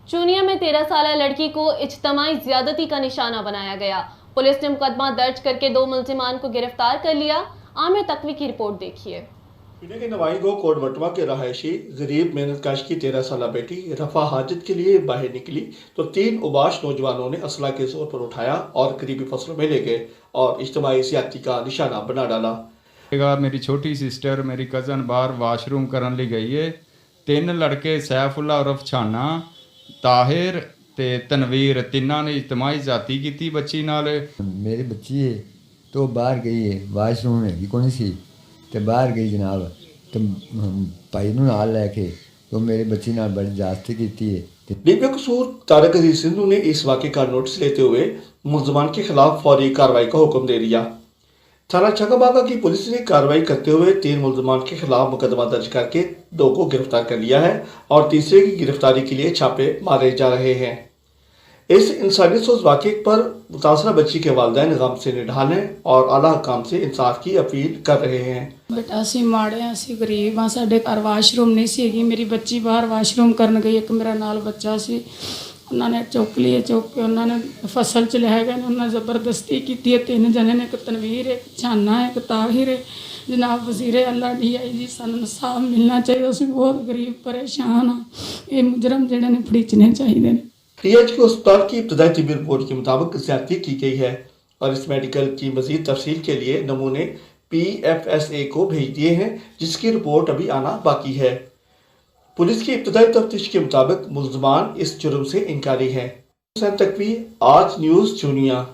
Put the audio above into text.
चूनिया में 13 साल लड़की को इज्तमाई ज्यादती का निशाना बनाया गया। पुलिस ने मुकदमा दर्ज करके 2 मुल्जिमान को गिरफ्तार कर लिया। आमिर तकवी की रिपोर्ट देखिए। पुणे के नवाईगो कोटवटवा के रहायशी गरीब मेहनतकश की 13 साल बेटी रफा हाजत के लिए बाहर निकली तो 3 उबाश नौजवानों ने असला के जोर पर उठाया और करीबी फसलों में ले गए और इज्तमाई ज्यादती का निशाना बना डाला। मेरी छोटी सिस्टर मेरी कज़न बाहर वाशरूम करने ली गई है। 3 लड़के सैफुल्ला उर्फ छाना, ताहिर ते तनवीर तिन्ना ने इज्तमाई जाती की थी बच्ची नाल। मेरी बच्ची है तो बाहर गई है, वाशरूम हैगी कौन सी तो बाहर गई जनाब, तो भाई नूं नाल लैके तो मेरी बच्ची नाल बड़ी ज्यादती की है। बेकसूर तारक अजीज सिंधु ने इस वाक़े का नोटिस लेते हुए मुल्ज़मान के खिलाफ फौरी कार्रवाई का हुक्म दे दिया। थाना चकाबागा की पुलिस ने कार्रवाई करते हुए 3 मुल्ज़मान के खिलाफ मुकदमा दर्ज करके 2 को गिरफ्तार कर लिया है और तीसरे की गिरफ्तारी के लिए छापे मारे जा रहे हैं। इस इंसानी सोच वाक़े पर मुतासरा बच्ची के वालिदैन गम से निढाल हैं और आला हुकाम से इंसाफ की अपील कर रहे हैं। बेटा असी माड़े असी गरीब हाँ, साडे घर वाशरूम नहीं सी। मेरी बच्ची बाहर वाशरूम करन गई, एक मेरा नाल बच्चा सी, उन्होंने चुक लिए, चुक के उन्होंने फसल च लै गए, उन्होंने जबरदस्ती की। 3 जने ने, एक तनवीर है, एक छाना है, एक ताहिर है। जनाब वज़ीरे अल्लाह DIG सानू इंसाफ मिलना चाहिए। असी बहुत गरीब परेशान हाँ, ये मुजरम जिहड़े ने फड़ीचने चाहिए। PHQ अस्पताल की इब्तदाई तिब्बी रिपोर्ट के मुताबिक ज्यादती की गई है और इस मेडिकल की मजीद तफसील के लिए नमूने PFSA को भेज दिए हैं, जिसकी रिपोर्ट अभी आना बाकी है। पुलिस की इब्तदाई तफ्तीश के मुताबिक मुल्ज़मान इस जुर्म से इनकारी हैं। हुसैन तकवी, आज न्यूज़ चूनिया।